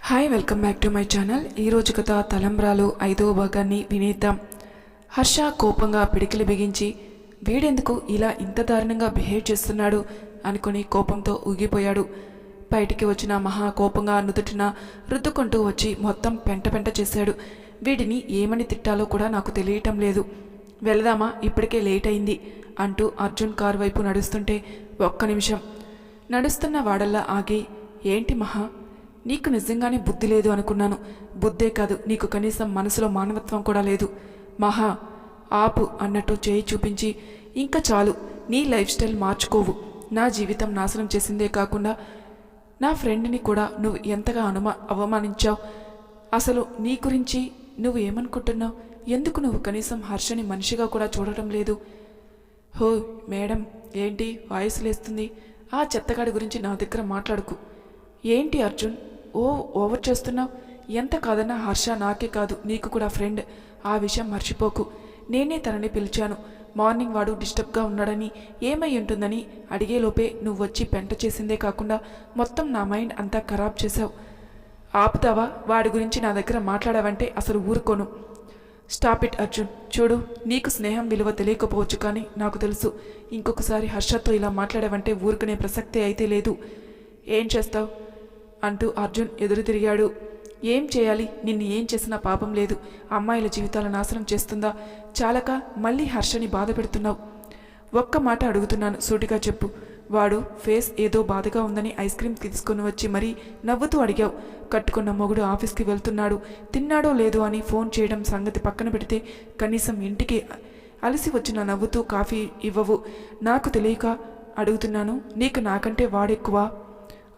Hi welcome back to my channel. ఈరోజు కథ తలంబ్రాలు 5వ భాగాన్ని వినేద్దాం. హర్ష కోపంగా పిడికిలి బిగించి వీడెందుకు ఇలా ఇంత దారుణంగా బిహేవ్ చేస్తున్నాడు అనుకుని కోపంతో ఊగిపోయాడు. బయటికి వచ్చిన మహా కోపంగా నుదుటిన రుద్దుకుంటూ వచ్చి మొత్తం పెంట చేశాడు. వీడిని ఏమని తిట్టాలో కూడా నాకు తెలియటం లేదు. వెళదామా, ఇప్పటికే లేట్ అయింది అంటూ అర్జున్ కారు వైపు నడుస్తుంటే ఒక్క నిమిషం నడుస్తున్న వాడల్లా ఆగి, ఏంటి మహా, నీకు నిజంగానే బుద్ధి లేదు అనుకున్నాను. బుద్ధే కాదు, నీకు కనీసం మనసులో మానవత్వం కూడా లేదు. మహా ఆపు అన్నట్టు చేయి చూపించి, ఇంకా చాలు, నీ లైఫ్ స్టైల్ మార్చుకోవు. నా జీవితం నాశనం చేసిందే కాకుండా నా ఫ్రెండ్ని కూడా నువ్వు ఎంతగా అవమానించావు. అసలు నీ గురించి నువ్వు ఏమనుకుంటున్నావు? ఎందుకు నువ్వు కనీసం హర్షని మనిషిగా కూడా చూడటం లేదు? హో మేడం, ఏంటి వాయిస్ లేస్తుంది? ఆ చెత్తగాడి గురించి నా దగ్గర మాట్లాడుకు. ఏంటి అర్జున్ ఓవర్ చేస్తున్నావు? ఎంత కాదన్నా హర్ష నాకే కాదు, నీకు కూడా ఫ్రెండ్. ఆ విషయం మర్చిపోకు. నేనే తనని పిలిచాను. మార్నింగ్ వాడు డిస్టర్బ్గా ఉన్నాడని, ఏమై ఉంటుందని అడిగేలోపే నువ్వు వచ్చి పెంట చేసిందే కాకుండా మొత్తం నా మైండ్ అంతా ఖరాబ్ చేశావు. ఆపుతావా? వాడి గురించి నా దగ్గర మాట్లాడావంటే అసలు ఊరుకోను. Stop it Arjun. చూడు, నీకు స్నేహం విలువ తెలియకపోవచ్చు, కానీ నాకు తెలుసు. ఇంకొకసారి హర్షతో ఇలా మాట్లాడావంటే ఊరుకునే ప్రసక్తే అయితే లేదు. ఏం చేస్తావు అంటూ అర్జున్ ఎదురు తిరిగాడు. ఏం చేయాలి? నిన్ను ఏం చేసినా పాపం లేదు. అమ్మాయిల జీవితాల నాశనం చేస్తుందా? చాలక మళ్ళీ హర్షని బాధ పెడుతున్నావు. ఒక్క మాట అడుగుతున్నాను, సూటిగా చెప్పు. వాడు ఫేస్ ఏదో బాధగా ఉందని ఐస్ క్రీమ్ తీసుకుని వచ్చి మరీ నవ్వుతూ అడిగావు. కట్టుకున్న మొగుడు ఆఫీస్కి వెళ్తున్నాడు, తిన్నాడో లేదో అని ఫోన్ చేయడం సంగతి పక్కన పెడితే కనీసం ఇంటికి అలసి వచ్చిన నవ్వుతూ కాఫీ ఇవ్వవు. నాకు తెలియక అడుగుతున్నాను, నీకు నాకంటే వాడెక్కువ?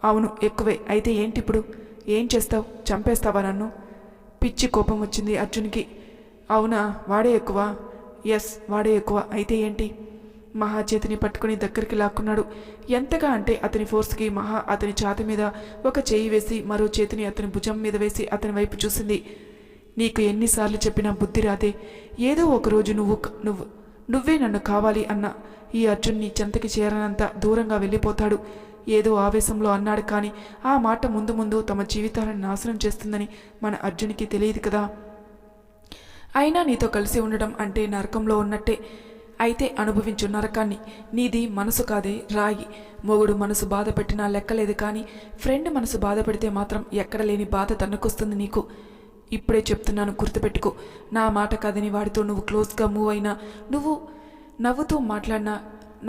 అవును, ఎక్కువే. అయితే ఏంటి ఇప్పుడు? ఏం చేస్తావు? చంపేస్తావా నన్ను? పిచ్చి కోపం వచ్చింది అర్జున్కి. అవునా, వాడే ఎక్కువ? ఎస్, వాడే ఎక్కువ. అయితే ఏంటి? మహా చేతిని పట్టుకుని దగ్గరికి లాక్కున్నాడు. ఎంతగా అంటే అతని ఫోర్స్కి మహా అతని ఛాతి మీద ఒక చేయి వేసి మరో చేతిని అతని భుజం మీద వేసి అతని వైపు చూసింది. నీకు ఎన్నిసార్లు చెప్పినా బుద్ధి రాదే. ఏదో ఒకరోజు నువ్వే నన్ను కావాలి అన్న ఈ అర్జున్ నీ చెంతకి చేరనంత దూరంగా వెళ్ళిపోతాడు. ఏదో ఆవేశంలో అన్నాడు, కానీ ఆ మాట ముందు ముందు తమ జీవితాలను నాశనం చేస్తుందని మన అర్జున్కి తెలియదు కదా. అయినా నీతో కలిసి ఉండడం అంటే నరకంలో ఉన్నట్టే. అయితే అనుభవించు నరకాన్ని. నీది మనసు కాదే, రాయి. మొగుడు మనసు బాధ పెట్టినా లెక్కలేదు, కానీ ఫ్రెండ్ మనసు బాధ పెడితే మాత్రం ఎక్కడ లేని బాధ తన్నుకొస్తుంది నీకు. ఇప్పుడే చెప్తున్నాను, గుర్తుపెట్టుకో. నా మాట కాదని వాడితో నువ్వు క్లోజ్గా మూవ్ అయినా, నువ్వు నవ్వుతూ మాట్లాడినా,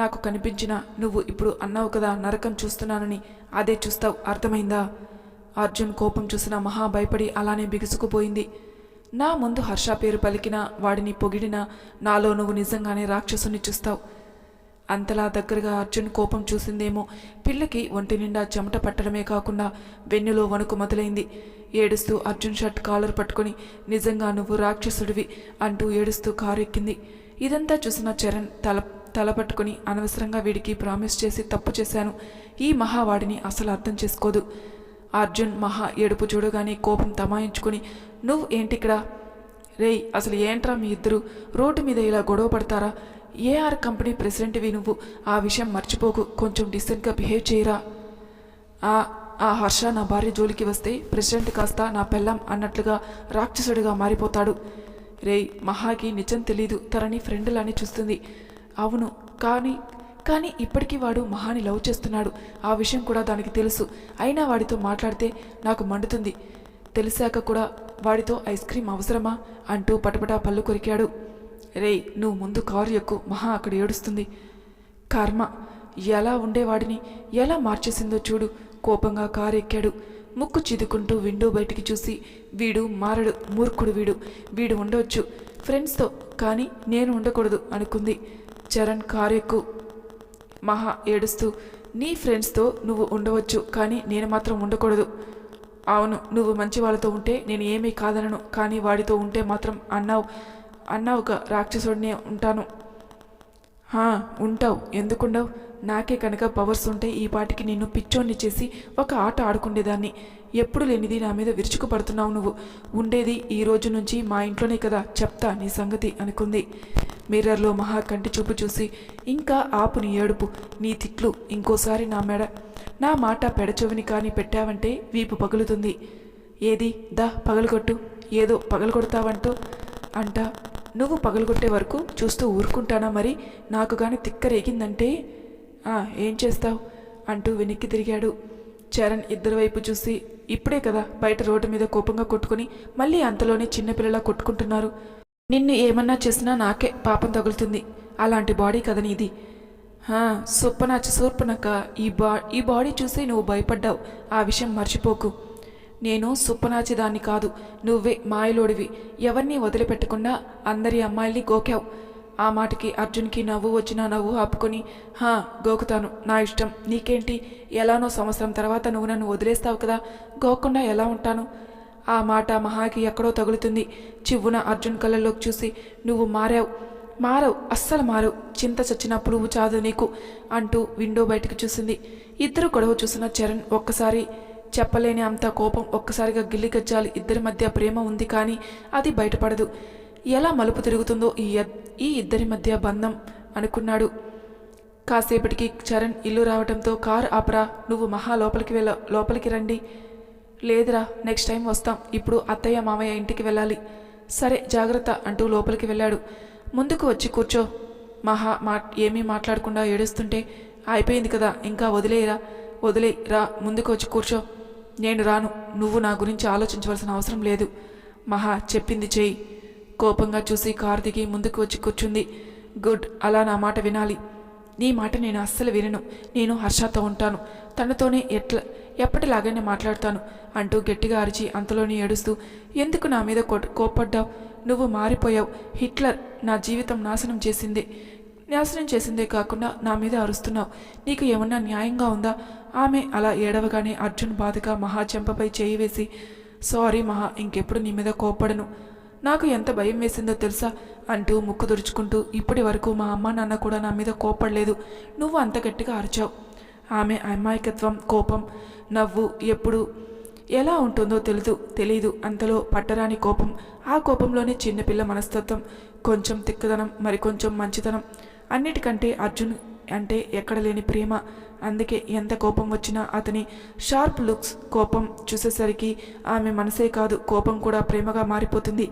నాకు కనిపించినా, నువ్వు ఇప్పుడు అన్నావు కదా నరకం చూస్తున్నానని, అదే చూస్తావు. అర్థమైందా? అర్జున్ కోపం చూసిన మహా భయపడి అలానే బిగుసుకుపోయింది. నా ముందు హర్ష పేరు పలికినా, వాడిని పొగిడినా నాలో నువ్వు నిజంగానే రాక్షసుని చూస్తావు. అంతలా దగ్గరగా అర్జున్ కోపం చూసిందేమో. పిల్లకి ఒంటి నిండా చెమట పట్టడమే కాకుండా వెన్నులో వణుకు మొదలైంది. ఏడుస్తూ అర్జున్ షర్ట్ కాలర్ పట్టుకుని, నిజంగా నువ్వు రాక్షసుడివి అంటూ ఏడుస్తూ కారు ఎక్కింది. ఇదంతా చూసిన చరణ్ తల పట్టుకుని, అనవసరంగా వీడికి ప్రామిస్ చేసి తప్పు చేశాను. ఈ మహావాడిని అసలు అర్థం చేసుకోదు. అర్జున్ మహా ఏడుపు చూడగానే కోపం తమాయించుకుని, నువ్వు ఏంటిక్కడ? రేయ్, అసలు ఏంట్రా మీ ఇద్దరు? రోడ్డు మీద ఇలా గొడవ పడతారా? ఏఆర్ కంపెనీ ప్రెసిడెంట్వి నువ్వు. ఆ విషయం మర్చిపోకు. కొంచెం డీసెంట్గా బిహేవ్ చేయరా. ఆ హర్ష నా భార్య జోలికి వస్తే ప్రెసిడెంట్ కాస్త నా పెళ్ళం అన్నట్లుగా రాక్షసుడిగా మారిపోతాడు. రేయ్, మహాకి నిజం తెలీదు. తనని ఫ్రెండ్లానే చూస్తుంది. అవును, కానీ ఇప్పటికీ వాడు మహాని లవ్ చేస్తున్నాడు. ఆ విషయం కూడా దానికి తెలుసు. అయినా వాడితో మాట్లాడితే నాకు మండుతుంది. తెలిసాక కూడా వాడితో ఐస్ క్రీమ్ అవసరమా అంటూ పటపటా పళ్ళు కొరికాడు. రేయ్, నువ్వు ముందు కారు ఎక్కు. మహా అక్కడ ఏడుస్తుంది. కర్మ, ఎలా ఉండేవాడిని ఎలా మార్చేసిందో చూడు. కోపంగా కారు ఎక్కాడు. ముక్కు చిదుకుంటూ విండో బయటికి చూసి, వీడు మారడు, మూర్ఖుడు వీడు ఉండవచ్చు ఫ్రెండ్స్తో, కానీ నేను ఉండకూడదు అనుకుంది. చరణ్, కారు ఎక్కు. మహా ఏడుస్తూ, నీ ఫ్రెండ్స్తో నువ్వు ఉండవచ్చు, కానీ నేను మాత్రం ఉండకూడదు. అవును, నువ్వు మంచి వాళ్ళతో ఉంటే నేను ఏమీ కాదనను, కానీ వాడితో ఉంటే మాత్రం అన్నావుగా రాక్షసుడినే ఉంటాను. ఉంటావు. ఎందుకుండవు? నాకే కనుక పవర్స్ ఉంటే ఈ పాటికి నిన్ను పిచ్చోన్ని చేసి ఒక ఆట ఆడుకుండేదాన్ని. ఎప్పుడు లేనిది నా మీద విరుచుకుపడుతున్నావు నువ్వు. ఉండేది ఈ రోజు నుంచి మా ఇంట్లోనే కదా, చెప్తా నీ సంగతి అనుకుంది. మిర్రర్లో మహా కంటి చూపు చూసి, ఇంకా ఆపు నీ ఏడుపు, నీ తిట్లు. ఇంకోసారి నా మాట పెడచెవిని కానీ పెట్టావంటే వీపు పగులుతుంది. ఏది దా పగలగొట్టు, ఏదో పగలగొడతావంటూ అంట. నువ్వు పగలగొట్టే వరకు చూస్తూ ఊరుకుంటానా? మరి నాకు గాని తిక్కరేగిందంటే ఏం చేస్తావు అంటూ వెనక్కి తిరిగాడు. చరణ్ ఇద్దరి వైపు చూసి, ఇప్పుడే కదా బయట రోడ్డు మీద కోపంగా కొట్టుకుని మళ్ళీ అంతలోనే చిన్నపిల్లలా కొట్టుకుంటున్నారు. నిన్ను ఏమన్నా చేసినా నాకే పాపం తగులుతుంది. అలాంటి బాడీ కదా నీది. సూర్పనక్క, ఈ బాడీ చూసి నువ్వు భయపడ్డావు. ఆ విషయం మర్చిపోకు. నేను సుప్పనాచి దాన్ని కాదు, నువ్వే మాయలోడివి. ఎవరిని వదిలిపెట్టకుండా అందరి అమ్మాయిల్ని గోకావు. ఆ మాటకి అర్జున్కి నవ్వు వచ్చినా నవ్వు ఆపుకొని, గోకుతాను, నా ఇష్టం, నీకేంటి? ఎలానో సంవత్సరం తర్వాత నువ్వు నన్ను వదిలేస్తావు కదా, గోకుండా ఎలా ఉంటాను? ఆ మాట మహాకి ఎక్కడో తగులుతుంది. చివ్వున అర్జున్ కళ్ళల్లోకి చూసి, నువ్వు మారవు, అస్సలు మారవు. చింత చచ్చిన పురుగు చాదు నీకు అంటూ విండో బయటకు చూసింది. ఇద్దరు గొడవ చూసిన చరణ్ ఒక్కసారి చెప్పలేని అంత కోపం ఒక్కసారిగా గిల్లిగజ్జాలి. ఇద్దరి మధ్య ప్రేమ ఉంది, కానీ అది బయటపడదు. ఎలా మలుపు తిరుగుతుందో ఈ ఇద్దరి మధ్య బంధం అనుకున్నాడు. కాసేపటికి చరణ్ ఇల్లు రావడంతో, కారు ఆపరా, నువ్వు మహా లోపలికి రండి. లేదురా, నెక్స్ట్ టైం వస్తాం, ఇప్పుడు అత్తయ్య మామయ్య ఇంటికి వెళ్ళాలి. సరే జాగ్రత్త అంటూ లోపలికి వెళ్ళాడు. ముందుకు వచ్చి కూర్చో. మహా ఏమీ మాట్లాడకుండా ఏడుస్తుంటే, అయిపోయింది కదా, ఇంకా వదిలే రా, ముందుకు వచ్చి కూర్చో. నేను రాను, నువ్వు నా గురించి ఆలోచించవలసిన అవసరం లేదు. మహా చెప్పింది చెయ్యి. కోపంగా చూసి కారు దిగి ముందుకు వచ్చి కూర్చుంది. గుడ్, అలా నా మాట వినాలి. నీ మాట నేను అస్సలు వినను. నేను హర్షతో ఉంటాను, తనతోనే ఎప్పటిలాగానే మాట్లాడతాను అంటూ గట్టిగా అరిచి అంతలోనే ఏడుస్తూ, ఎందుకు నా మీద కోప్పడ్డావు? నువ్వు మారిపోయావు. హిట్లర్ నా జీవితం నాశనం చేసిందే కాకుండా నా మీద అరుస్తున్నావు. నీకు ఏమన్నా న్యాయంగా ఉందా? ఆమె అలా ఏడవగానే అర్జున్ బాధగా మహా చెంపపై చేయి వేసి, సారీ మహా, ఇంకెప్పుడు నీ మీద కోప్పడను. నాకు ఎంత భయం వేసిందో తెలుసా అంటూ ముక్కు తుడుచుకుంటూ, ఇప్పటి వరకు మా అమ్మ నాన్న కూడా నా మీద కోప్పడలేదు, నువ్వు అంత గట్టిగా అరిచావు. ఆమె అమాయకత్వం, కోపం, నవ్వు ఎప్పుడు ఎలా ఉంటుందో తెలీదు. అంతలో పట్టరాని కోపం. ఆ కోపంలోనే చిన్నపిల్ల మనస్తత్వం, కొంచెం తిక్కదనం, మరికొంచెం మంచితనం. అన్నిటికంటే అర్జున్ అంటే ఎక్కడ లేని ప్రేమ. అందుకే ఎంత కోపం వచ్చినా అతని షార్ప్ లుక్స్, కోపం చూసేసరికి ఆమె మనసే కాదు, కోపం కూడా ప్రేమగా మారిపోతుంది.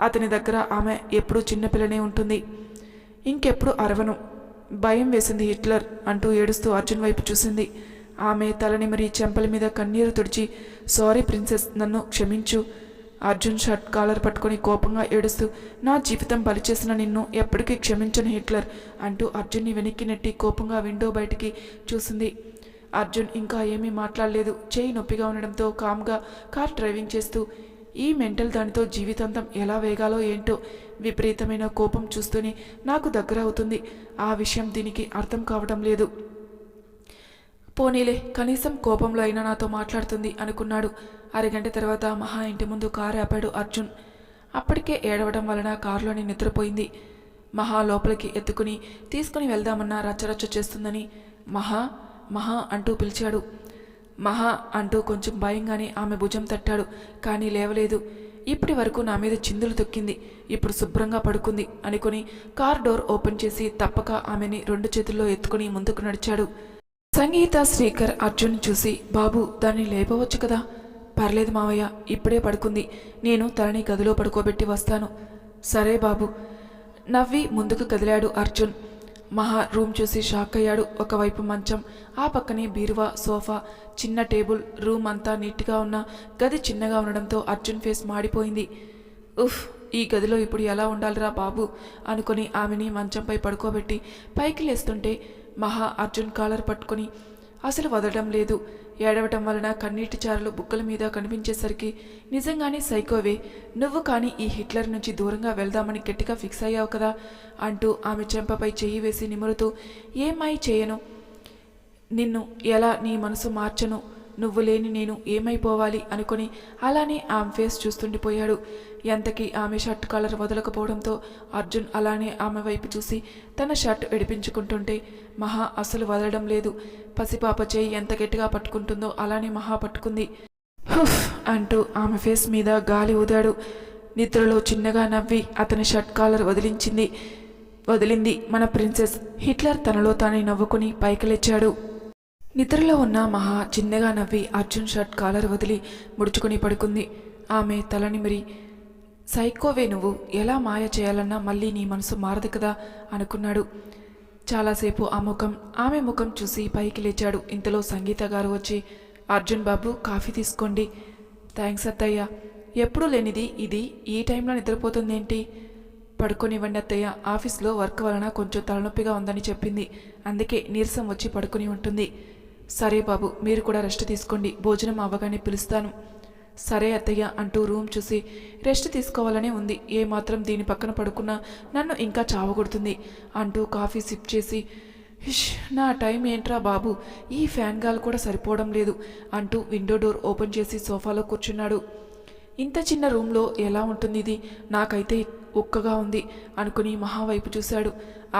అతని దగ్గర ఆమె ఎప్పుడూ చిన్నపిల్లనే ఉంటుంది. ఇంకెప్పుడు అరవను. భయం వేసింది హిట్లర్ అంటూ ఏడుస్తూ అర్జున్ వైపు చూసింది. ఆమె తలనిమిరి చెంపల మీద కన్నీరు తుడిచి, సారీ ప్రిన్సెస్, నన్ను క్షమించు. అర్జున్ షర్ట్ కాలర్ పట్టుకొని కోపంగా ఏడుస్తూ, నా జీవితం బలిచేసిన నిన్ను ఎప్పటికీ క్షమించను హిట్లర్ అంటూ అర్జున్ని వెనక్కి నెట్టి కోపంగా విండో బయటికి చూసింది. అర్జున్ ఇంకా ఏమీ మాట్లాడలేదు. చేయి నొప్పిగా ఉండడంతో కామ్గా కార్ డ్రైవింగ్ చేస్తూ, ఈ మెంటల్ దానితో జీవితాంతం ఎలా వేగాలో ఏంటో, విపరీతమైన కోపం చూస్తూనే నాకు దగ్గర అవుతుంది. ఆ విషయం దీనికి అర్థం కావడం లేదు. పోనీలే, కనీసం కోపంలో అయినా నాతో మాట్లాడుతుంది అనుకున్నాడు. అరగంట తర్వాత మహా ఇంటి ముందు కారు ఆపాడు అర్జున్. అప్పటికే ఏడవడం వలన కారులోని నిద్రపోయింది. మహా లోపలికి ఎత్తుకుని తీసుకుని వెళ్దామన్నా రచ్చరచ్చ చేస్తుందని మహా అంటూ పిలిచాడు. మహా అంటూ కొంచెం భయంగానే ఆమె భుజం తట్టాడు, కానీ లేవలేదు. ఇప్పటి వరకు నా మీద చిందులు తొక్కింది, ఇప్పుడు శుభ్రంగా పడుకుంది అనుకుని కార్ డోర్ ఓపెన్ చేసి తప్పక ఆమెని 2 చేతుల్లో ఎత్తుకుని ముందుకు నడిచాడు. సంగీత, శ్రీకర్ అర్జున్ చూసి, బాబు దాన్ని లేపవచ్చు కదా. పర్లేదు మావయ్య, ఇప్పుడే పడుకుంది, నేను తనని గదిలో పడుకోబెట్టి వస్తాను. సరే బాబు. నవ్వి ముందుకు కదిలాడు అర్జున్. మహా రూమ్ చూసి షాక్ అయ్యాడు. ఒకవైపు మంచం, ఆ పక్కనే బీరువా, సోఫా, చిన్న టేబుల్. రూమ్ అంతా నీట్గా ఉన్న గది చిన్నగా ఉండడంతో అర్జున్ ఫేస్ మాడిపోయింది. ఈ గదిలో ఇప్పుడు ఎలా ఉండాలిరా బాబు అనుకుని ఆమెని మంచంపై పడుకోబెట్టి పైకి లేస్తుంటే మహా అర్జున్ కాలర్ పట్టుకుని అసలు వదలడం లేదు. ఏడవటం వలన కన్నీటి చారలు బుగ్గల మీద కనిపించేసరికి, నిజంగానే సైకోవే నువ్వు, కానీ ఈ హిట్లర్ నుంచి దూరంగా వెళ్దామని గట్టిగా ఫిక్స్ అయ్యావు కదా అంటూ ఆమె చెంపపై చెయ్యి వేసి నిమురుతూ, ఏమై చేయను, నిన్ను ఎలా నీ మనసు మార్చను, నువ్వు లేని నేను ఏమైపోవాలి అనుకుని అలానే ఆమె ఫేస్ చూస్తుండిపోయాడు. ఎంతకీ ఆమె షర్ట్ కాలర్ వదలకపోవడంతో అర్జున్ అలానే ఆమె వైపు చూసి తన షర్ట్ విడిపించుకుంటుంటే మహా అసలు వదలడం లేదు. పసిపాప చేయి ఎంత గట్టిగా పట్టుకుంటుందో అలానే మహా పట్టుకుంది. హుఫ్ అంటూ ఆమె ఫేస్ మీద గాలి ఊదాడు. నిద్రలో చిన్నగా నవ్వి అతని షర్ట్ కాలర్ వదిలింది మన ప్రిన్సెస్. హిట్లర్ తనలో తానే నవ్వుకుని పైకి లేచాడు. నిద్రలో ఉన్న మహా చిన్నగా నవ్వి అర్జున్ షర్ట్ కాలర్ వదిలి ముడుచుకుని పడుకుంది. ఆమె తల నిమిరి, సైకోవే నువ్వు, ఎలా మాయ చేయాలన్నా మళ్ళీ నీ మనసు మారదు కదా అనుకున్నాడు. చాలాసేపు ఆమె ముఖం చూసి పైకి లేచాడు. ఇంతలో సంగీత గారు వచ్చి, అర్జున్ బాబు కాఫీ తీసుకోండి. థ్యాంక్స్ అత్తయ్య. ఎప్పుడూ లేనిది ఇది ఈ టైంలో నిద్రపోతుందేంటి? పడుకొనివ్వండి అత్తయ్య, ఆఫీస్లో వర్క్ వలన కొంచెం తలనొప్పిగా ఉందని చెప్పింది, అందుకే నీరసం వచ్చి పడుకుని ఉంటుంది. సరే బాబు, మీరు కూడా రెస్ట్ తీసుకోండి, భోజనం అవ్వగానే పిలుస్తాను. సరే అత్తయ్య అంటూ రూమ్ చూసి, రెస్ట్ తీసుకోవాలనే ఉంది, ఏమాత్రం దీని పక్కన పడుకున్నా నన్ను ఇంకా చావగొడుతుంది అంటూ కాఫీ సిప్ చేసి, హిష్, నా టైం ఏంట్రా బాబు, ఈ ఫ్యాన్ గాలి కూడా సరిపోవడం లేదు అంటూ విండో డోర్ ఓపెన్ చేసి సోఫాలో కూర్చున్నాడు. ఇంత చిన్న రూమ్లో ఎలా ఉంటుంది ఇది, నాకైతే ఒక్కగా ఉంది అనుకుని మహా వైపు చూశాడు.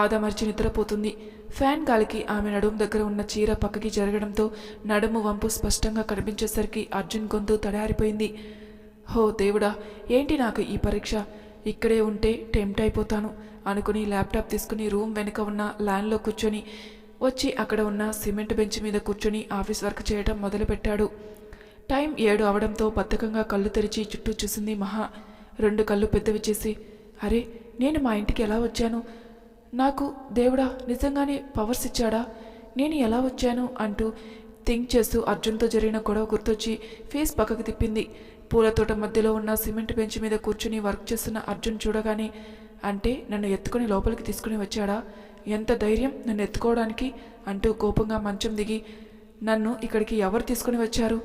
ఆదమర్చి నిద్రపోతుంది. ఫ్యాన్ గాలికి ఆమె నడుము దగ్గర ఉన్న చీర పక్కకి జరగడంతో నడుము వంపు స్పష్టంగా కనిపించేసరికి అర్జున్ గొంతు తడారిపోయింది. హో దేవుడా, ఏంటి నాకు ఈ పరీక్ష, ఇక్కడే ఉంటే టెంప్ట్ అయిపోతాను అనుకుని ల్యాప్టాప్ తీసుకుని రూమ్ వెనుక ఉన్న ల్యాన్లో కూర్చొని వచ్చి అక్కడ ఉన్న సిమెంట్ బెంచ్ మీద కూర్చొని ఆఫీస్ వర్క్ చేయడం మొదలుపెట్టాడు. టైం 7 అవడంతో బద్ధకంగా కళ్ళు తెరిచి చుట్టూ చూసింది మహా. 2 కళ్ళు పెద్దవి చేసి, అరే, నేను మా ఇంటికి ఎలా వచ్చాను, నాకు దేవుడా నిజంగానే పవర్స్ ఇచ్చాడా, నేను ఎలా వచ్చాను అంటూ థింక్ చేస్తూ అర్జున్తో జరిగిన గొడవ గుర్తొచ్చి ఫేస్ పక్కకు తిప్పింది. పూలతోట మధ్యలో ఉన్న సిమెంట్ బెంచ్ మీద కూర్చుని వర్క్ చేస్తున్న అర్జున్ చూడగానే, అంటే నన్ను ఎత్తుకుని లోపలికి తీసుకుని వచ్చాడా, ఎంత ధైర్యం నన్ను ఎత్తుకోవడానికి అంటూ కోపంగా మంచం దిగి, నన్ను ఇక్కడికి ఎవరు తీసుకుని వచ్చారు?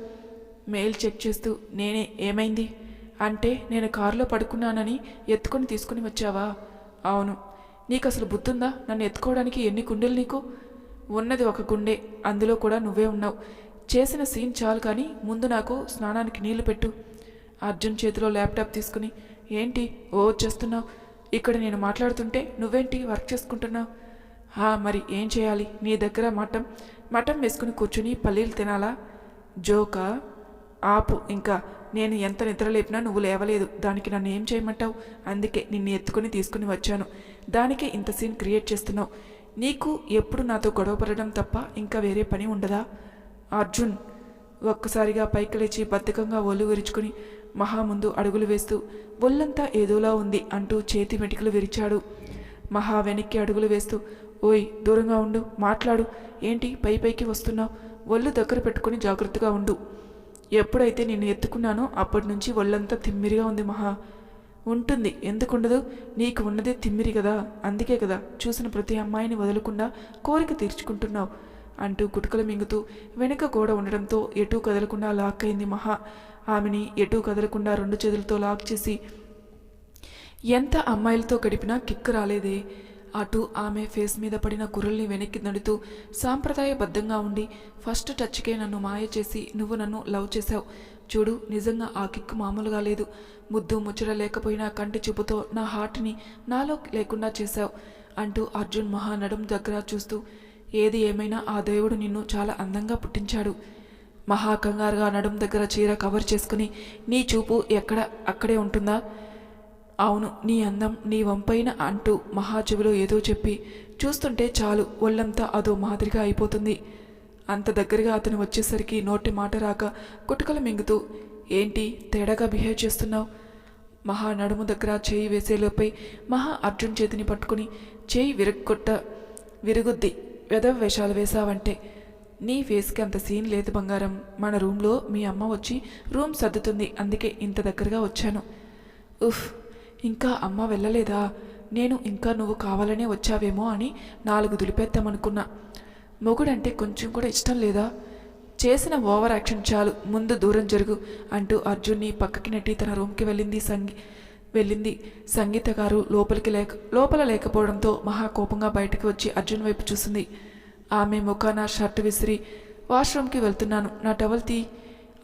మెయిల్ చెక్ చేస్తూ, నేనే, ఏమైంది అంటే, నేను కారులో పడుకున్నానని ఎత్తుకొని తీసుకుని వచ్చావా? అవును. నీకు అసలు బుద్ధుందా? నన్ను ఎత్తుకోవడానికి ఎన్ని గుండెలు నీకు? ఉన్నది ఒక గుండె, అందులో కూడా నువ్వే ఉన్నావు. చేసిన సీన్ చాలు, కానీ ముందు నాకు స్నానానికి నీళ్లు పెట్టు. అర్జున్ చేతిలో ల్యాప్టాప్ తీసుకుని, ఏంటి ఓ చేస్తున్నావు? ఇక్కడ నేను మాట్లాడుతుంటే నువ్వేంటి వర్క్ చేసుకుంటున్నావు? మరి ఏం చేయాలి? నీ దగ్గర మటం వేసుకుని కూర్చుని పల్లీలు తినాలా? జోకా? ఆపు ఇంకా, నేను ఎంత నిద్రలేపినా నువ్వు లేవలేదు, దానికి నన్ను ఏం చేయమంటావు? అందుకే నిన్ను ఎత్తుకుని తీసుకుని వచ్చాను, దానికే ఇంత సీన్ క్రియేట్ చేస్తున్నావు. నీకు ఎప్పుడు నాతో గొడవపడడం తప్ప ఇంకా వేరే పని ఉండదా? అర్జున్ ఒక్కసారిగా పైకి లేచి బద్ధకంగా ఒళ్ళు విరుచుకుని మహా ముందు అడుగులు వేస్తూ, ఒళ్ళంతా ఏదోలా ఉంది అంటూ చేతి మెటికలు విరిచాడు. మహా వెనక్కి అడుగులు వేస్తూ, ఓయ్ దూరంగా ఉండు, మాట్లాడు, ఏంటి పైకి వస్తున్నావు? ఒళ్ళు దగ్గర పెట్టుకుని జాగ్రత్తగా ఉండు. ఎప్పుడైతే నిన్ను ఎత్తుకున్నానో అప్పటి నుంచి ఒళ్ళంతా తిమ్మిరిగా ఉంది మహా. ఉంటుంది, ఎందుకుండదు, నీకు ఉన్నదే తిమ్మిరి కదా, అందుకే కదా చూసిన ప్రతి అమ్మాయిని వదలకుండా కోరిక తీర్చుకుంటున్నావు అంటూ గుటకలు మింగుతూ వెనుక గోడ ఉండడంతో ఎటూ కదలకుండా లాక్ అయింది మహా. ఆమెని ఎటూ కదలకుండా 2 చేతులతో లాక్ చేసి, ఎంత అమ్మాయిలతో గడిపినా కిక్కు రాలేదే. అటు ఆమె ఫేస్ మీద పడిన కుర్రల్ని వెనక్కి నడుతూ సాంప్రదాయబద్ధంగా ఉండి, ఫస్ట్ టచ్కే నన్ను మాయ చేసి నువ్వు నన్ను లవ్ చేశావు చూడు, నిజంగా ఆ కిక్కు మామూలుగా లేదు. ముద్దు ముచ్చట లేకపోయినా కంటి చూపుతో నా హార్ట్ని నాలో లేకుండా చేశావు అంటూ అర్జున్ మహా నడుం దగ్గర చూస్తూ, ఏది ఏమైనా ఆ దేవుడు నిన్ను చాలా అందంగా పుట్టించాడు. మహా కంగారుగా నడుం దగ్గర చీర కవర్ చేసుకుని, నీ చూపు అక్కడే ఉంటుందా? అవును, నీ అందం నీ వంపైన అంటూ మహా చెవిలో ఏదో చెప్పి, చూస్తుంటే చాలు ఒళ్ళంతా అదో మాదిరిగా అయిపోతుంది. అంత దగ్గరగా అతను వచ్చేసరికి నోటి మాట రాక కుటకలు మింగుతూ, ఏంటి తేడాగా బిహేవ్ చేస్తున్నావు? మహా నడుము దగ్గర చేయి వేసేలోపై మహా అర్జున్ చేతిని పట్టుకుని, చేయి విరుగుద్ది, వెధవ వేషాలు వేశావంటే. నీ ఫేస్కి అంత సీన్ లేదు బంగారం, మన రూమ్లో మీ అమ్మ వచ్చి రూమ్ సర్దుతుంది, అందుకే ఇంత దగ్గరగా వచ్చాను. ఉఫ్, ఇంకా అమ్మ వెళ్ళలేదా? నేను ఇంకా నువ్వు కావాలనే వచ్చావేమో అని 4 దులిపేద్దామనుకున్నా. మొగుడంటే కొంచెం కూడా ఇష్టం లేదా? చేసిన ఓవర్ యాక్షన్ చాలు, ముందు దూరం జరుగు అంటూ అర్జున్ని పక్కకి నెట్టి తన రూమ్కి వెళ్ళింది సంగీత గారు. లోపల లేకపోవడంతో మహా కోపంగా బయటకు వచ్చి అర్జున్ వైపు చూసింది. ఆమె ముఖాన షర్టు విసిరి, వాష్రూమ్కి వెళ్తున్నాను, నా టవల్ తీ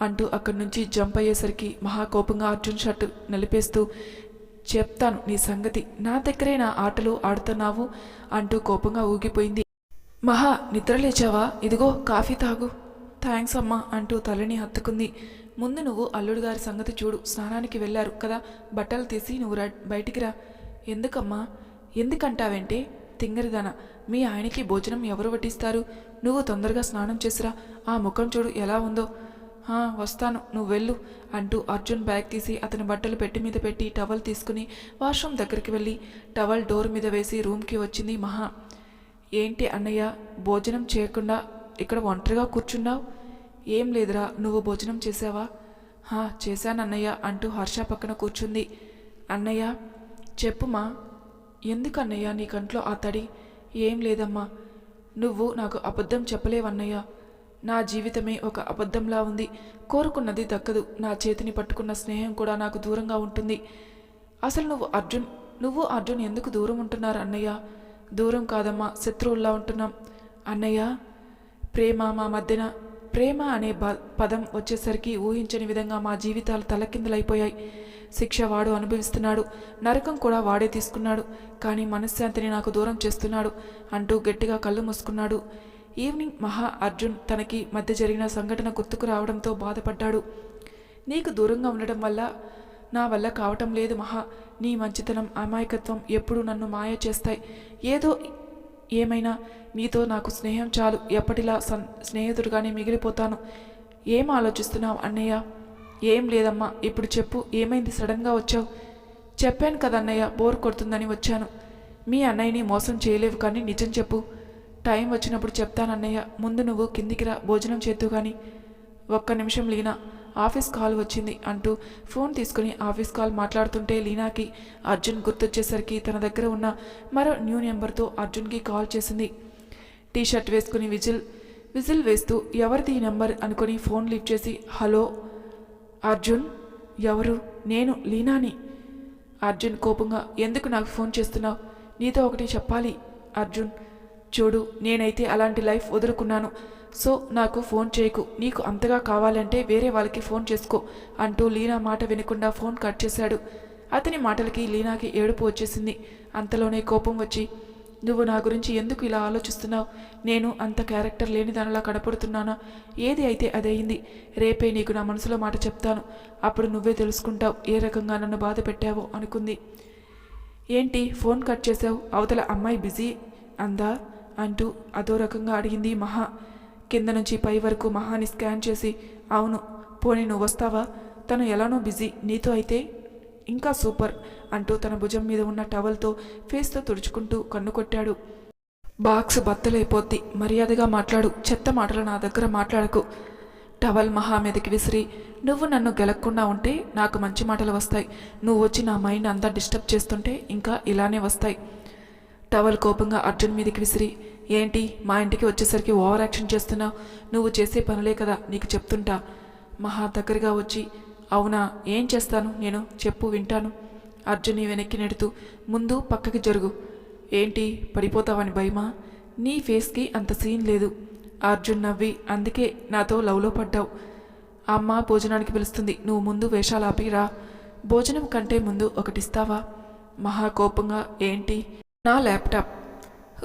అంటూ అక్కడి నుంచి జంప్ అయ్యేసరికి మహా కోపంగా అర్జున్ షర్టు నలిపేస్తూ, చెప్తాను నీ సంగతి, నా దగ్గరే నా ఆటలు ఆడుతున్నావు అంటూ కోపంగా ఊగిపోయింది. మహా, నిద్రలేచావా? ఇదిగో కాఫీ తాగు. థ్యాంక్స్ అమ్మా అంటూ తలని హత్తుకుంది. ముందు నువ్వు అల్లుడు గారి సంగతి చూడు, స్నానానికి వెళ్ళారు కదా, బట్టలు తీసి నువ్వు బయటికి రా. ఎందుకమ్మా? ఎందుకంటావేంటే, తింగరిదానా, మీ ఆయనకి భోజనం ఎవరు వడ్డిస్తారు? నువ్వు తొందరగా స్నానం చేసిరా, ఆ ముఖం చూడు ఎలా ఉందో. వస్తాను, నువ్వు వెళ్ళు అంటూ అర్జున్ బ్యాగ్ తీసి అతని బట్టలు పెట్టి మీద పెట్టి టవల్ తీసుకుని వాష్రూమ్ దగ్గరికి వెళ్ళి టవల్ డోర్ మీద వేసి రూమ్కి వచ్చింది మహా. ఏంటి అన్నయ్య, భోజనం చేయకుండా ఇక్కడ ఒంటరిగా కూర్చున్నావు? ఏం లేదురా, నువ్వు భోజనం చేసావా? చేశానన్నయ్య అంటూ హర్ష పక్కన కూర్చుంది. అన్నయ్య చెప్పుమా, ఎందుకు అన్నయ్య నీ కంట్లో ఆ తడి? ఏం లేదమ్మా, నువ్వు నాకు అబద్ధం చెప్పలేవన్నయ్య. నా జీవితమే ఒక అబద్ధంలా ఉంది. కోరుకున్నది దక్కదు. నా చేతిని పట్టుకున్న స్నేహం కూడా నాకు దూరంగా ఉంటుంది. అసలు నువ్వు అర్జున్ ఎందుకు దూరం ఉంటున్నారు అన్నయ్య? దూరం కాదమ్మా, శత్రువుల్లా ఉంటున్నాం అన్నయ్య. ప్రేమ మా మధ్యన, ప్రేమ అనే పదం వచ్చేసరికి ఊహించని విధంగా మా జీవితాలు తలకిందులైపోయాయి. శిక్ష వాడు అనుభవిస్తున్నాడు, నరకం కూడా వాడే తీసుకున్నాడు. కానీ మనశ్శాంతిని నాకు దూరం చేస్తున్నాడు అంటూ గట్టిగా కళ్ళు మూసుకున్నాడు. ఈవినింగ్ మహా అర్జున్ తనకి మధ్య జరిగిన సంఘటన గుర్తుకు రావడంతో బాధపడ్డాడు. నీకు దూరంగా ఉండడం వల్ల నా వల్ల కావటం లేదు మహా. నీ మంచితనం, అమాయకత్వం ఎప్పుడూ నన్ను మాయ చేస్తాయి. ఏమైనా నీతో నాకు స్నేహం చాలు. ఎప్పటిలా స్నేహితుడిగానే మిగిలిపోతాను. ఏం ఆలోచిస్తున్నావు అన్నయ్య? ఏం లేదమ్మా, ఇప్పుడు చెప్పు, ఏమైంది సడన్గా వచ్చావు? చెప్పాను కదన్నయ్య, బోర్ కొడుతుందని వచ్చాను. మీ అన్నయ్యని మోసం చేయలేవు, కానీ నిజం చెప్పు. టైం వచ్చినప్పుడు చెప్తానన్నయ్య, ముందు నువ్వు కిందికి రా, భోజనం చేద్దు కానీ. ఒక్క నిమిషం లీనా, ఆఫీస్ కాల్ వచ్చింది అంటూ ఫోన్ తీసుకుని ఆఫీస్ కాల్ మాట్లాడుతుంటే లీనాకి అర్జున్ గుర్తొచ్చేసరికి తన దగ్గర ఉన్న మరో న్యూ నెంబర్తో అర్జున్కి కాల్ చేసింది. టీషర్ట్ వేసుకుని విజిల్ వేస్తూ ఎవరిది ఈ నెంబర్ అనుకుని ఫోన్ లిఫ్ట్ చేసి, హలో అర్జున్. ఎవరు? నేను లీనాని. అర్జున్ కోపంగా, ఎందుకు నాకు ఫోన్ చేస్తున్నావు? నీతో ఒకటి చెప్పాలి అర్జున్. చూడు, నేనైతే అలాంటి లైఫ్ వదులుకున్నాను. సో నాకు ఫోన్ చేయకు. నీకు అంతగా కావాలంటే వేరే వాళ్ళకి ఫోన్ చేసుకో అంటూ లీనా మాట వినకుండా ఫోన్ కట్ చేశాడు. అతని మాటలకి లీనాకి ఏడుపు వచ్చేసింది. అంతలోనే కోపం వచ్చి, నువ్వు నా గురించి ఎందుకు ఇలా ఆలోచిస్తున్నావు? నేను అంత క్యారెక్టర్ లేని దానిలా కనపడుతున్నానా? ఏది అయితే అదయింది. రేపే నీకు నా మనసులో మాట చెప్తాను. అప్పుడు నువ్వే తెలుసుకుంటావు ఏ రకంగా నన్ను బాధ పెట్టావో అనుకుంది. ఏంటి ఫోన్ కట్ చేశావు? అవతల అమ్మాయి బిజీ అందా అంటూ అదో రకంగా అడిగింది మహా. కింద నుంచి పై వరకు మహాని స్కాన్ చేసి, అవును. పోనీ నువ్వు వస్తావా? తను ఎలానో బిజీ, నీతో అయితే ఇంకా సూపర్ అంటూ తన భుజం మీద ఉన్న టవల్తో ఫేస్తో తుడుచుకుంటూ కన్ను కొట్టాడు. బాక్స్ బద్దలైపోద్ది, మర్యాదగా మాట్లాడు. చెత్త మాటలు నా దగ్గర మాట్లాడకు. టవల్ మహా మీదకి విసిరి, నువ్వు నన్ను గెలక్కుండా ఉంటే నాకు మంచి మాటలు వస్తాయి. నువ్వు వచ్చి నా మైండ్ అంతా డిస్టర్బ్ చేస్తుంటే ఇంకా ఇలానే వస్తాయి. టవల్ కోపంగా అర్జున్ మీదకి విసిరి, ఏంటి మా ఇంటికి వచ్చేసరికి ఓవర్ యాక్షన్ చేస్తున్నావు? నువ్వు చేసే పనులే కదా నీకు చెప్తుంటా. మహా దగ్గరగా వచ్చి, అవునా, ఏం చేస్తాను నేను? చెప్పు, వింటాను. అర్జున్ని వెనక్కి నెడుతూ, ముందు పక్కకి జరుగు. ఏంటి పడిపోతావని భయమా? నీ ఫేస్కి అంత సీన్ లేదు. అర్జున్ నవ్వి, అందుకే నాతో లవ్లో పడ్డావు. అమ్మ భోజనానికి పిలుస్తుంది, నువ్వు ముందు వేషాలు ఆపిరా. భోజనం కంటే ముందు ఒకటిస్తావా? మహా కోపంగా, ఏంటి? నా ల్యాప్టాప్.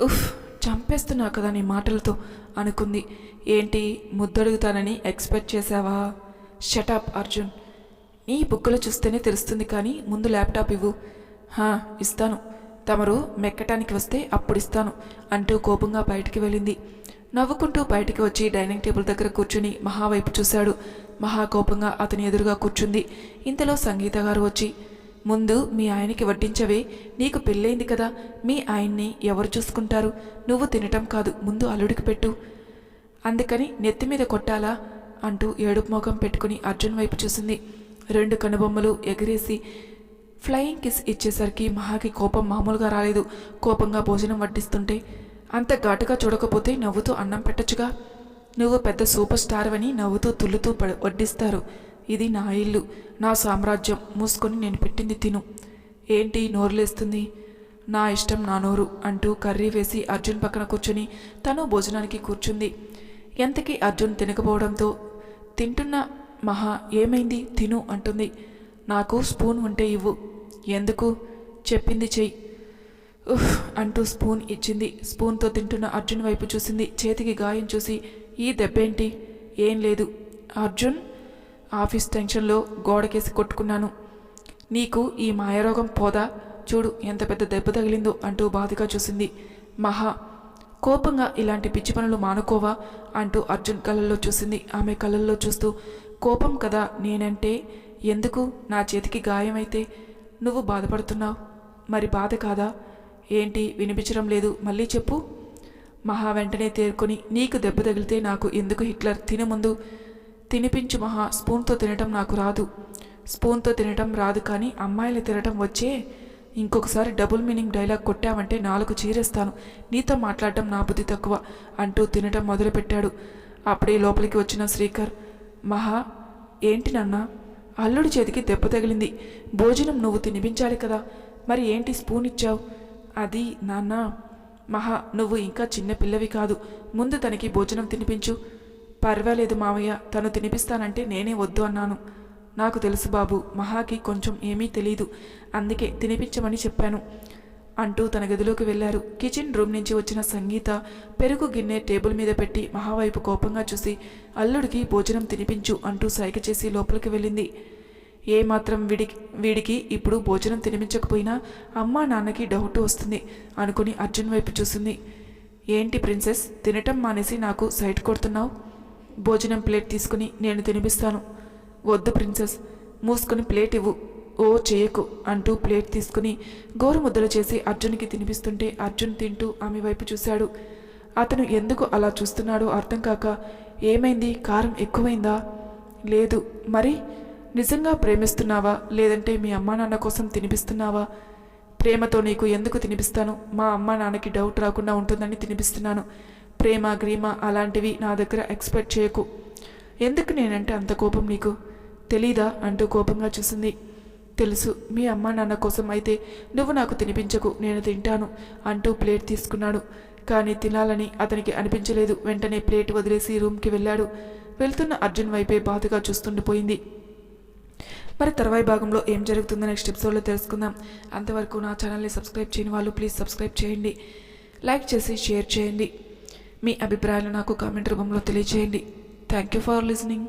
ఉఫ్, చంపేస్తున్నావు కదా నీ మాటలతో అనుకుంది. ఏంటి ముద్దడుగుతానని ఎక్స్పెక్ట్ చేశావా? షటప్ అర్జున్, నీ బుక్కులు చూస్తేనే తెలుస్తుంది, కానీ ముందు ల్యాప్టాప్ ఇవ్వు. ఇస్తాను, తమరు మెక్కటానికి వస్తే అప్పుడు ఇస్తాను అంటూ కోపంగా బయటికి వెళ్ళింది. నవ్వుకుంటూ బయటికి వచ్చి డైనింగ్ టేబుల్ దగ్గర కూర్చుని మహా వైపు చూశాడు. మహా కోపంగా అతని ఎదురుగా కూర్చుంది. ఇంతలో సంగీత గారు వచ్చి, ముందు మీ ఆయనకి వడ్డించవే, నీకు పెళ్ళైంది కదా, మీ ఆయన్ని ఎవరు చూసుకుంటారు? నువ్వు తినటం కాదు, ముందు అల్లుడికి పెట్టు. అందుకని నెత్తి మీద కొట్టాలా అంటూ ఏడుపు మోగం పెట్టుకుని అర్జున్ వైపు చూసింది. 2 కనుబొమ్మలు ఎగిరేసి ఫ్లయింగ్ కిస్ ఇచ్చేసరికి మహాకి కోపం మామూలుగా రాలేదు. కోపంగా భోజనం వడ్డిస్తుంటే, అంత ఘాటుగా చూడకపోతే నవ్వుతూ అన్నం పెట్టచ్చుగా. నువ్వు పెద్ద సూపర్ స్టార్ అని నవ్వుతూ తుల్లుతూ వడ్డిస్తారు. ఇది నా ఇల్లు, నా సామ్రాజ్యం. మూసుకొని నేను పెట్టింది తిను. ఏంటి నోరులేస్తుంది? నా ఇష్టం నా నోరు అంటూ కర్రీ వేసి అర్జున్ పక్కన కూర్చుని తను భోజనానికి కూర్చుంది. ఎంతకీ అర్జున్ తినకపోవడంతో, తింటున్న మహా ఏమైంది తిను అంటుంది. నాకు స్పూన్ ఉంటే ఇవ్వు. ఎందుకు? చెప్పింది చెయ్యి. ఉఫ్ అంటూ స్పూన్ ఇచ్చింది. స్పూన్తో తింటున్న అర్జున్ వైపు చూసింది. చేతికి గాయం చూసి, ఈ దెబ్బేంటి? ఏం లేదు అర్జున్, ఆఫీస్ టెన్షన్లో గోడకేసి కొట్టుకున్నాను. నీకు ఈ మాయరోగం పోదా? చూడు ఎంత పెద్ద దెబ్బ తగిలిందో అంటూ బాధగా చూసింది. మహా కోపంగా ఇలాంటి పిచ్చి పనులు మానుకోవా అంటూ అర్జున్ కళ్ళల్లో చూసింది. ఆమె కళ్ళల్లో చూస్తూ కోపం కదా నేనంటే, ఎందుకు నా చేతికి గాయమైతే నువ్వు బాధపడుతున్నావు? మరి బాధ కాదా? ఏంటి వినిపించడం లేదు, మళ్ళీ చెప్పు. మహా వెంటనే తేరుకొని, నీకు దెబ్బ తగిలితే నాకు ఎందుకు హిట్లర్, తిన ముందు తినిపించు మహా, స్పూన్తో తినటం నాకు రాదు. స్పూన్తో తినటం రాదు కానీ అమ్మాయిలు తినటం వచ్చే. ఇంకొకసారి డబుల్ మీనింగ్ డైలాగ్ కొట్టావంటే నాలుగు చీరేస్తాను. నీతో మాట్లాడటం నా బుద్ధి తక్కువ అంటూ తినటం మొదలుపెట్టాడు. అప్పుడే లోపలికి వచ్చిన శ్రీకర్, మహా ఏంటి నాన్న, అల్లుడి చేతికి దెబ్బ తగిలింది, భోజనం నువ్వు తినిపించాలి కదా, మరి ఏంటి స్పూన్ ఇచ్చావు? అది నాన్న. మహా నువ్వు ఇంకా చిన్న పిల్లవి కాదు, ముందు తనకి భోజనం తినిపించు. పర్వాలేదు మావయ్య, తను తినిపిస్తానంటే నేనే వద్దు అన్నాను. నాకు తెలుసు బాబు, మహాకి కొంచెం ఏమీ తెలీదు, అందుకే తినిపించమని చెప్పాను అంటూ తన గదిలోకి వెళ్లారు. కిచెన్ రూమ్ నుంచి వచ్చిన సంగీత పెరుగు గిన్నె టేబుల్ మీద పెట్టి మహావైపు కోపంగా చూసి, అల్లుడికి భోజనం తినిపించు అంటూ సైగ చేసి లోపలికి వెళ్ళింది. ఏమాత్రం వీడికి ఇప్పుడు భోజనం తినిపించకపోయినా అమ్మా నాన్నకి డౌట్ వస్తుంది అనుకుని అర్జున్ వైపు చూసింది. ఏంటి ప్రిన్సెస్, తినటం మానేసి నాకు సైట్ కొడుతున్నావు? భోజనం ప్లేట్ తీసుకుని నేను తినిపిస్తాను. వద్దు ప్రిన్సెస్, మూసుకొని ప్లేట్ ఇవ్వు, ఓ చేయకు అంటూ ప్లేట్ తీసుకుని గోరుముద్దలు చేసి అర్జున్కి తినిపిస్తుంటే అర్జున్ తింటూ ఆమె వైపు చూశాడు. అతను ఎందుకు అలా చూస్తున్నాడో అర్థం కాక, ఏమైంది, కారం ఎక్కువైందా? లేదు. మరి నిజంగా ప్రేమిస్తున్నావా, లేదంటే మీ అమ్మా నాన్న కోసం తినిపిస్తున్నావా? ప్రేమతో నీకు ఎందుకు తినిపిస్తాను? మా అమ్మా నాన్నకి డౌట్ రాకుండా ఉంటుందని తినిపిస్తున్నాను. ప్రేమ గ్రీమ అలాంటివి నా దగ్గర ఎక్స్పెక్ట్ చేయకు. ఎందుకు నేనంటే అంత కోపం నీకు తెలీదా అంటూ కోపంగా చూసింది. తెలుసు, మీ అమ్మా నాన్న కోసం అయితే నువ్వు నాకు తినిపించకు, నేను తింటాను అంటూ ప్లేట్ తీసుకున్నాడు. కానీ తినాలని అతనికి అనిపించలేదు. వెంటనే ప్లేట్ వదిలేసి రూమ్కి వెళ్ళాడు. వెళ్తున్న అర్జున్ వైపే బాధగా చూస్తుండిపోయింది. మరి తర్వాయి భాగంలో ఏం జరుగుతుందో నెక్స్ట్ ఎపిసోడ్లో తెలుసుకుందాం. అంతవరకు నా ఛానల్ని సబ్స్క్రైబ్ చేయని వాళ్ళు ప్లీజ్ సబ్స్క్రైబ్ చేయండి, లైక్ చేసి షేర్ చేయండి. మీ అభిప్రాయాలు నాకు కామెంట్ రూపంలో తెలియజేయండి. Thank you for listening.